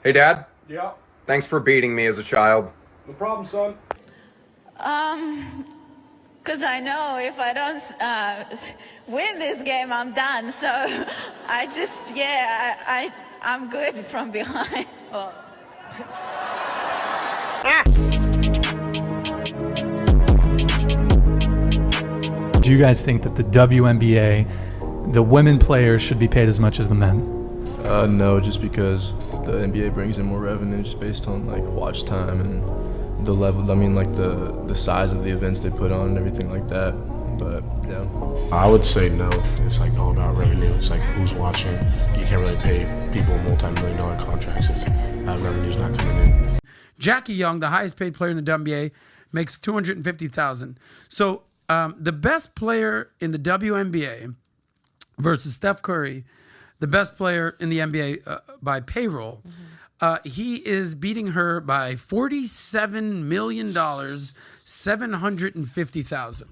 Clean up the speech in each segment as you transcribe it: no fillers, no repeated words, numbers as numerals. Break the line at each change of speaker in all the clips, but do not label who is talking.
Hey, Dad.
Yeah.
Thanks for beating me as a child.
No problem, son.
Because I know if I don't win this game, I'm done. So I just, I'm good from behind. Oh.
Do you guys think that the WNBA, the women players should be paid as much as the men?
No, just because the NBA brings in more revenue just based on like watch time and the level, I mean like the size of the events they put on and everything like that. But yeah.
I would say no. It's like all about revenue. It's like who's watching. You can't really pay people multi-million-dollar contracts if that revenue's not coming in.
Jackie Young, the highest paid player in the WNBA, makes $250,000. So the best player in the WNBA versus Steph Curry, the best player in the NBA by payroll, he is beating her by $47 million, $750,000.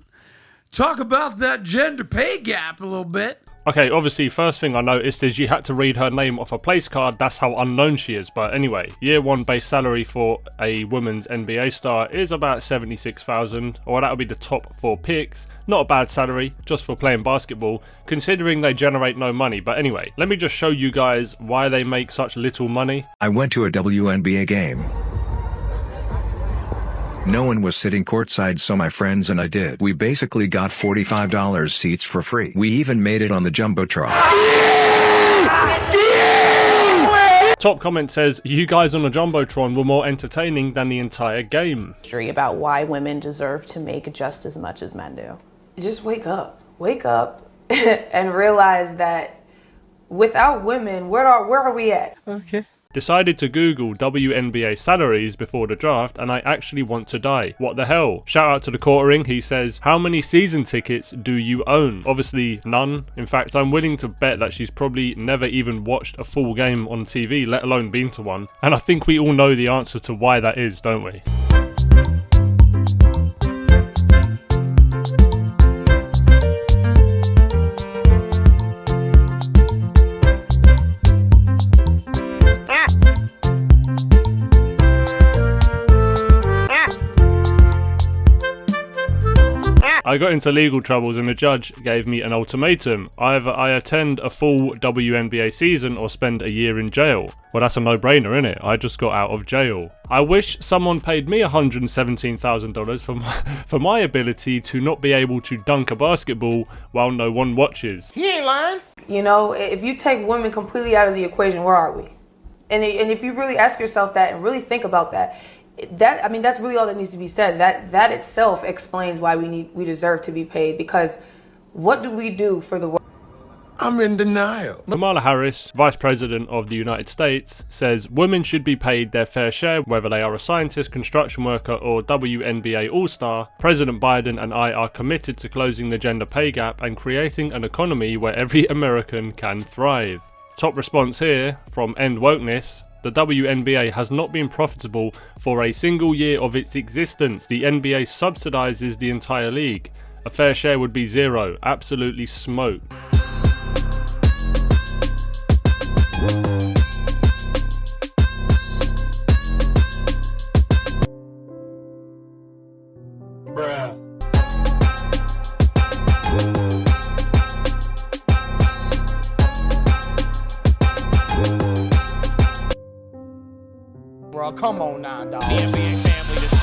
Talk about that gender pay gap a little bit.
Okay, obviously, first thing I noticed is you had to read her name off a place card. That's how unknown she is. But anyway, year one base salary for a women's NBA star is about $76,000, or that would be the top 4 picks. Not a bad salary, just for playing basketball, considering they generate no money. But anyway, let me just show you guys why they make such little money.
I went to a WNBA game. No one was sitting courtside, so my friends and I did. We basically got $45 seats for free. We even made it on the Jumbotron.
Top comment says, you guys on the Jumbotron were more entertaining than the entire game.
About why women deserve to make just as much as men do. Just wake up and realize that without women, where are we at?
Okay. Decided to Google WNBA salaries before the draft, and I actually want to die. What the hell? Shout out to the quartering. He says, how many season tickets do you own? Obviously none. In fact, I'm willing to bet that she's probably never even watched a full game on TV, let alone been to one. And I think we all know the answer to why that is, don't we? I got into legal troubles and the judge gave me an ultimatum. Either I attend a full WNBA season or spend a year in jail. Well, that's a no-brainer, innit? I just got out of jail. I wish someone paid me $117,000 for my ability to not be able to dunk a basketball while no one watches.
He ain't lying.
You know, if you take women completely out of the equation, where are we? And if you really ask yourself that and really think about that, that's really all that needs to be said. That itself explains why we deserve to be paid, because what do we do for the world?
I'm in denial.
Kamala Harris, Vice President of the United States, says women should be paid their fair share, whether they are a scientist, construction worker, or WNBA All-Star. President Biden and I are committed to closing the gender pay gap and creating an economy where every American can thrive. Top response here from End Wokeness. The WNBA has not been profitable for a single year of its existence. The NBA subsidizes the entire league. A fair share would be zero. Absolutely smoke.
Bruh. Bro, come on now, dog. The NBA family to see.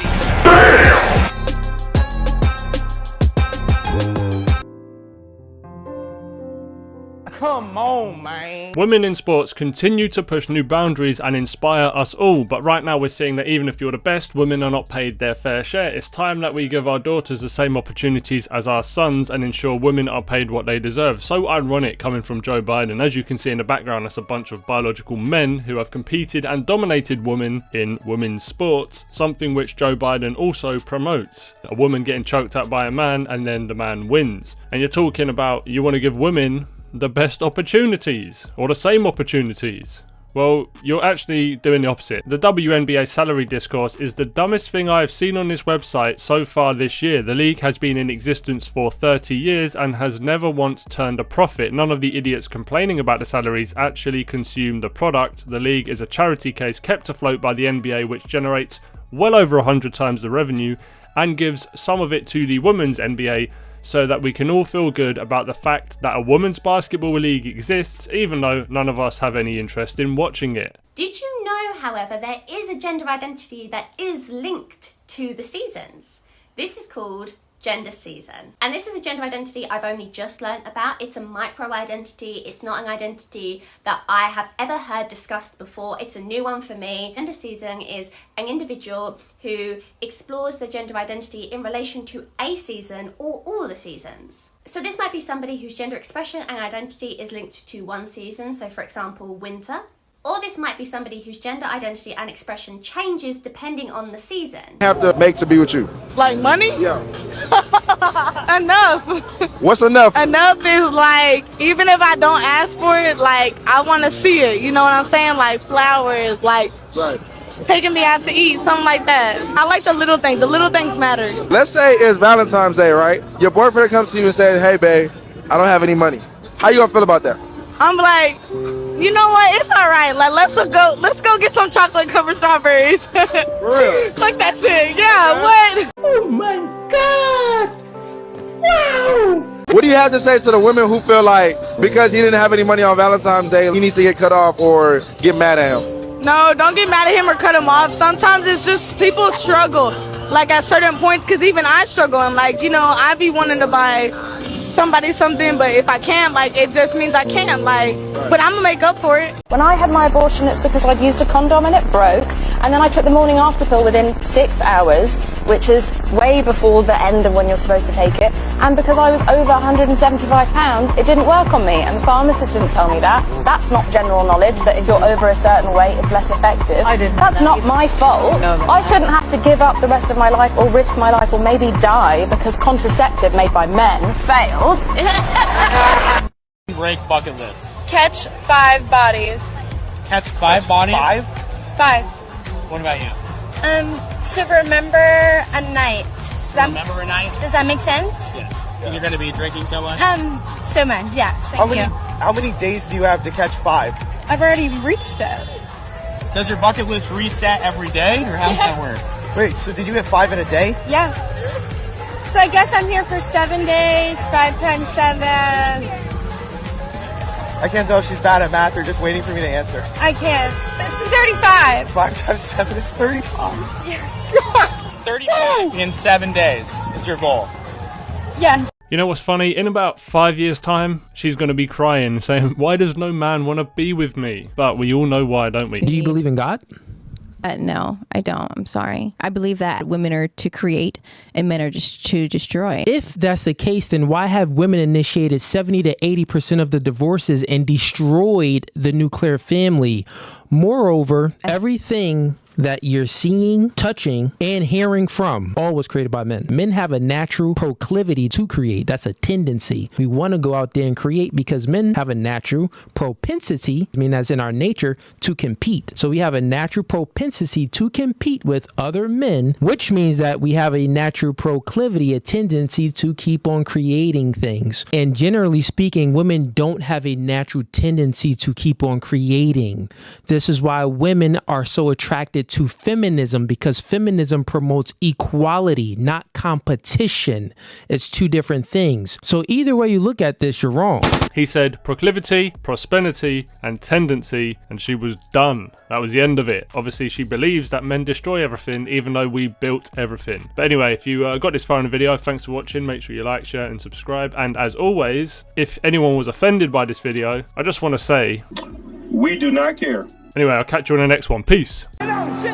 Come on, man.
Women in sports continue to push new boundaries and inspire us all, but right now we're seeing that even if you're the best, women are not paid their fair share. It's time that we give our daughters the same opportunities as our sons and ensure women are paid what they deserve. So ironic coming from Joe Biden. As you can see in the background, that's a bunch of biological men who have competed and dominated women in women's sports, something which Joe Biden also promotes. A woman getting choked out by a man and then the man wins. And you're talking about you want to give women the best opportunities or the same opportunities. Well, you're actually doing the opposite. The WNBA salary discourse is the dumbest thing I have seen on this website so far this year. The league has been in existence for 30 years and has never once turned a profit. None of the idiots complaining about the salaries actually consume the product. The league is a charity case kept afloat by the NBA, which generates well over 100 times the revenue and gives some of it to the women's NBA, so that we can all feel good about the fact that a women's basketball league exists, even though none of us have any interest in watching it.
Did you know, however, there is a gender identity that is linked to the seasons? This is called gender season. And this is a gender identity I've only just learnt about. It's a micro identity. It's not an identity that I have ever heard discussed before. It's a new one for me. Gender season is an individual who explores their gender identity in relation to a season or all the seasons. So this might be somebody whose gender expression and identity is linked to one season. So for example, winter. Or this might be somebody whose gender identity and expression changes depending on the season.
Have to make to be with you.
Like money?
Yeah.
Enough.
What's enough?
Enough is like, even if I don't ask for it, like, I want to see it. You know what I'm saying? Like flowers, like taking me out to eat, something like that. I like the little things. The little things matter.
Let's say it's Valentine's Day, right? Your boyfriend comes to you and says, hey, babe, I don't have any money. How you gonna feel about that?
I'm like, you know what? It's all right. Like, let's go get some chocolate covered strawberries.
For real?
Like that shit. Yeah, what? Oh my God. Wow.
What do you have to say to the women who feel like because he didn't have any money on Valentine's Day, he needs to get cut off or get mad at him?
No, don't get mad at him or cut him off. Sometimes it's just people struggle, like at certain points, because even I struggle. And like, you know, I be wanting to buy somebody something, but if I can't, like, it just means I can't, like, but I'm gonna make up for it.
When I had my abortion, it's because I'd used a condom and it broke, and then I took the morning after pill within 6 hours, which is way before the end of when you're supposed to take it, and because I was over 175 pounds, it didn't work on me, and the pharmacist didn't tell me that. That's not general knowledge, that if you're over a certain weight, it's less effective. I didn't. That's not my fault. No. I shouldn't have to give up the rest of my life or risk my life or maybe die because contraceptive made by men failed.
Rank bucket list.
Catch 5 bodies.
Catch 5 bodies?
5.
What about you?
To remember a night.
Remember a night?
Does that make sense?
Yes. Yeah. You're going to be drinking so much?
So much, yes. Thank you.
How many days do you have to catch 5?
I've already reached it.
Does your bucket list reset every day, or how does that work? Wait, so did you hit 5 in a day?
Yeah. So I guess I'm here for 7 days, 5 times 7.
I can't tell if she's bad at math or just waiting for me to answer.
I can't. It's 35.
5 times 7 is 35.
Yeah.
35 in 7 days is your goal.
Yes.
You know what's funny? In about 5 years' time, she's going to be crying, saying, why does no man want to be with me? But we all know why, don't we?
Do you believe in God?
No, I don't. I'm sorry. I believe that women are to create and men are just to destroy.
If that's the case, then why have women initiated 70 to 80% of the divorces and destroyed the nuclear family? Moreover, everything that you're seeing, touching, and hearing from all was created by men. Men have a natural proclivity to create. That's a tendency. We want to go out there and create because men have a natural propensity, I mean that's in our nature, to compete. So we have a natural propensity to compete with other men, which means that we have a natural proclivity, a tendency to keep on creating things. And generally speaking, women don't have a natural tendency to keep on creating. This is why women are so attracted to feminism, because feminism promotes equality, not competition. It's two different things. So either way you look at this, you're wrong.
He said proclivity, prosperity, and tendency, and she was done. That was the end of it. Obviously, she believes that men destroy everything, even though we built everything. But anyway, if you got this far in the video, thanks for watching. Make sure you like, share, and subscribe. And as always, if anyone was offended by this video, I just want to say,
we do not care.
Anyway, I'll catch you on the next one. Peace.
Sit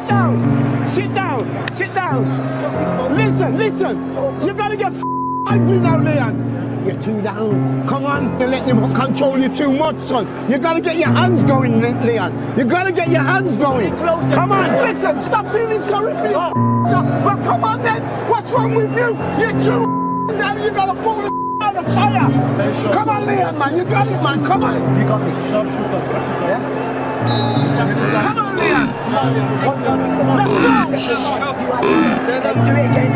down. Sit down. Sit down. Listen. You gotta get angry now, Leon. You're too down. Come on. You're letting him control you too much, son. You gotta get your hands going, Leon. You gotta get your hands going. Come on. Listen. Stop feeling sorry for your well, come on then. What's wrong with you? You're too down. You gotta pull the out of fire. Come on, Leon, man. You got it, man. Come on.
You got me. Sharpshooter. Yeah?
Come on, Leon. Let's go. Do it again.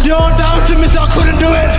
Don't doubt me, I couldn't do it.